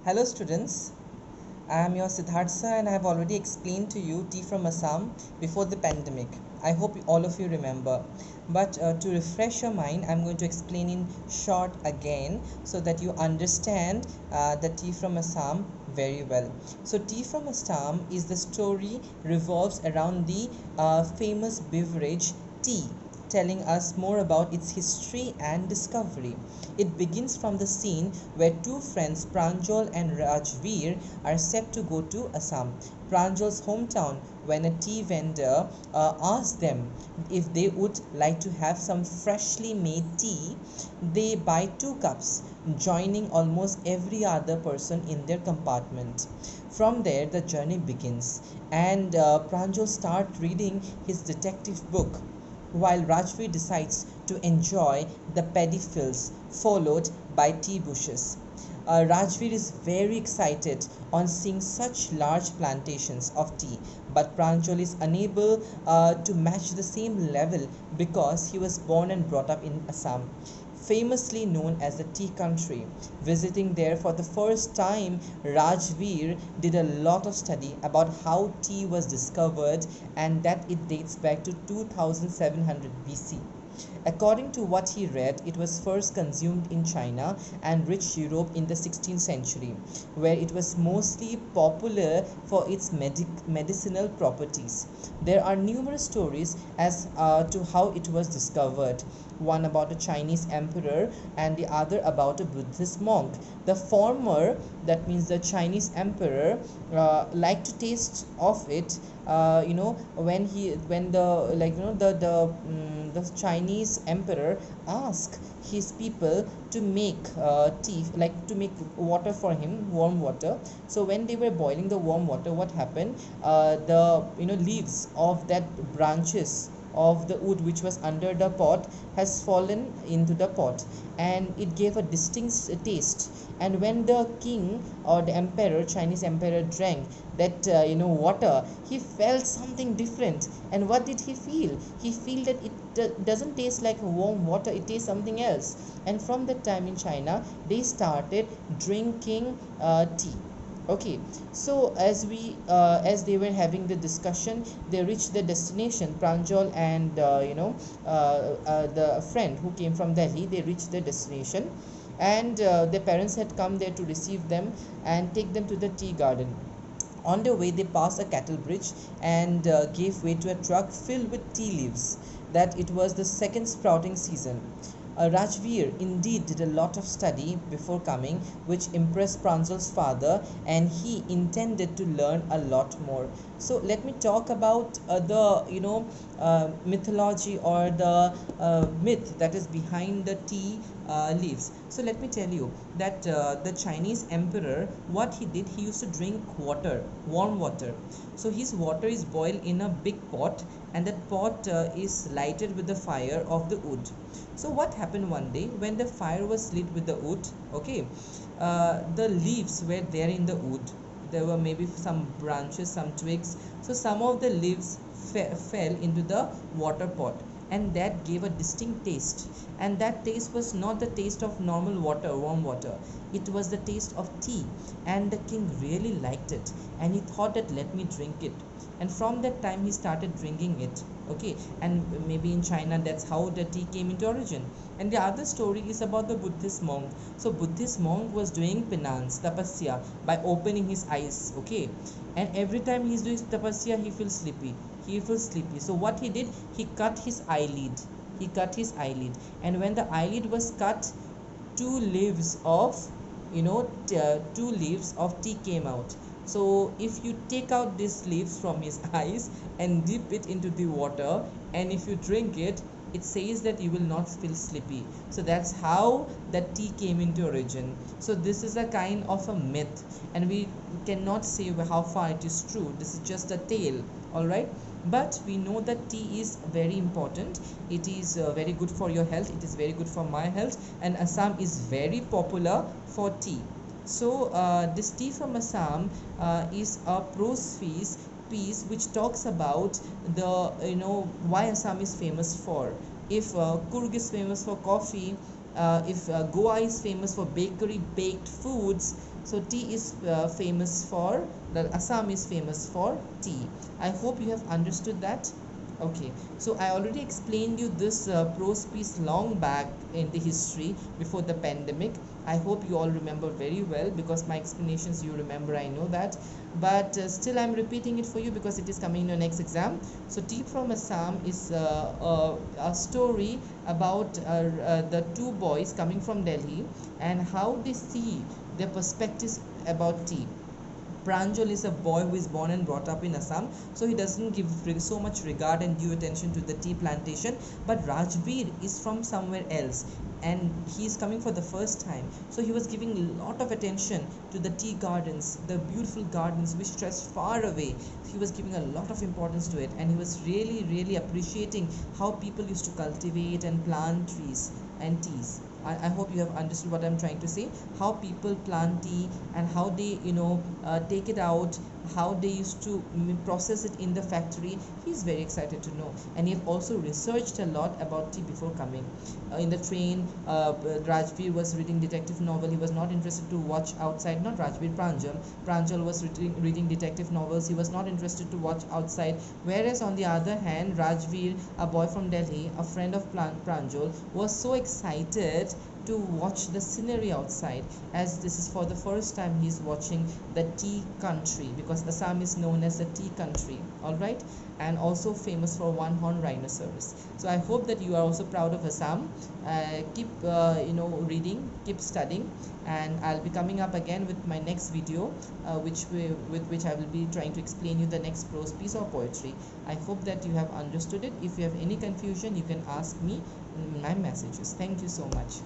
Hello students, I am your Siddhartha and I have already explained to you tea from Assam before the pandemic. I hope all of you remember. But to refresh your mind, I am going to explain in short again so that you understand the tea from Assam very well. So tea from Assam is the story revolves around the famous beverage tea, telling us more about its history and discovery. It begins from the scene where two friends, Pranjal and Rajveer, are set to go to Assam, Pranjal's hometown, when a tea vendor asks them if they would like to have some freshly made tea. They buy 2 cups, joining almost every other person in their compartment. From there, the journey begins, and Pranjal starts reading his detective book while Rajveer decides to enjoy the paddy fields followed by tea bushes. Rajveer is very excited on seeing such large plantations of tea, but Pranjal is unable to match the same level because he was born and brought up in Assam, famously known as the tea country. Visiting there for the first time, Rajveer did a lot of study about how tea was discovered and that it dates back to 2700 BC. According to what he read, it was first consumed in China and reached Europe in the 16th century, where it was mostly popular for its medicinal properties. There are numerous stories as to how it was discovered, one about a Chinese emperor and the other about a Buddhist monk. The former, that means the Chinese emperor, liked to taste of it. When the Chinese emperor asked his people to make tea, like to make water for him, warm water. So when they were boiling the warm water, what happened? The leaves of that branches of the wood which was under the pot has fallen into the pot, and it gave a distinct taste. And when the king or the emperor, Chinese emperor, drank that water, he felt something different. And what did he feel? He feel that it doesn't taste like warm water, it tastes something else. And from that time in China, they started drinking tea. Okay, so as they were having the discussion, they reached the destination. Pranjal and the friend who came from Delhi, they reached the destination, and their parents had come there to receive them and take them to the tea garden. On their way, they passed a cattle bridge and gave way to a truck filled with tea leaves. That it was the second sprouting season. Rajveer indeed did a lot of study before coming, which impressed Pranjal's father, and he intended to learn a lot more. So let me talk about the mythology or the myth that is behind the tea leaves. So let me tell you that the Chinese emperor, what he did, he used to drink water, warm water. So his water is boiled in a big pot, and that pot is lighted with the fire of the wood. So what happened one day when the fire was lit with the wood? Okay, the leaves were there in the wood. There were maybe some branches, some twigs. So some of the leaves fell into the water pot, and that gave a distinct taste. And that taste was not the taste of normal water, warm water. It was the taste of tea, and the king really liked it, and he thought that let me drink it. And from that time he started drinking it. Okay, and maybe in China that's how the tea came into origin. And the other story is about the Buddhist monk. So Buddhist monk was doing penance, tapasya, by opening his eyes. Okay, and every time he's doing tapasya, he feels sleepy. So what he did, he cut his eyelid. And when the eyelid was cut, two leaves of two leaves of tea came out. So if you take out these leaves from his eyes and dip it into the water, and if you drink it, it says that you will not feel sleepy. So that's how that tea came into origin. So this is a kind of a myth, and we cannot say how far it is true. This is just a tale, all right? But we know that tea is very important. It is very good for your health, it is very good for my health, and Assam is very popular for tea. So this tea from Assam is a prose piece which talks about the why Assam is famous for. If Coorg is famous for coffee, If Goa is famous for bakery baked foods, so tea is famous for, the Assam is famous for tea. I hope you have understood that. Okay, so I already explained you this prose piece long back in the history before the pandemic. I hope you all remember very well, because my explanations you remember, I know that. But still I'm repeating it for you because it is coming in your next exam. So Tea from Assam is a story about the two boys coming from Delhi and how they see their perspectives about tea. Pranjal is a boy who is born and brought up in Assam, so he doesn't give so much regard and due attention to the tea plantation. But Rajveer is from somewhere else, and he is coming for the first time. So he was giving a lot of attention to the tea gardens, the beautiful gardens which stretched far away. He was giving a lot of importance to it, and he was really, really appreciating how people used to cultivate and plant trees and teas. I hope you have understood what I'm trying to say. How people plant tea and how they, take it out, how they used to process it in the factory. He's very excited to know, and he also researched a lot about tea before coming. In the train, Rajveer was reading detective novel. He was not interested to watch outside. Not Rajveer, Pranjal. Pranjal was reading detective novels. He was not interested to watch outside. Whereas on the other hand, Rajveer, a boy from Delhi, a friend of Pranjal, was so excited to watch the scenery outside, as this is for the first time he's watching the tea country, because Assam is known as the tea country, all right, and also famous for one horn rhinoceros. So I hope that you are also proud of Assam. Keep reading, keep studying, and I'll be coming up again with my next video, with which I will be trying to explain you the next prose piece or poetry. I hope that you have understood it. If you have any confusion, you can ask me in my messages. Thank you so much.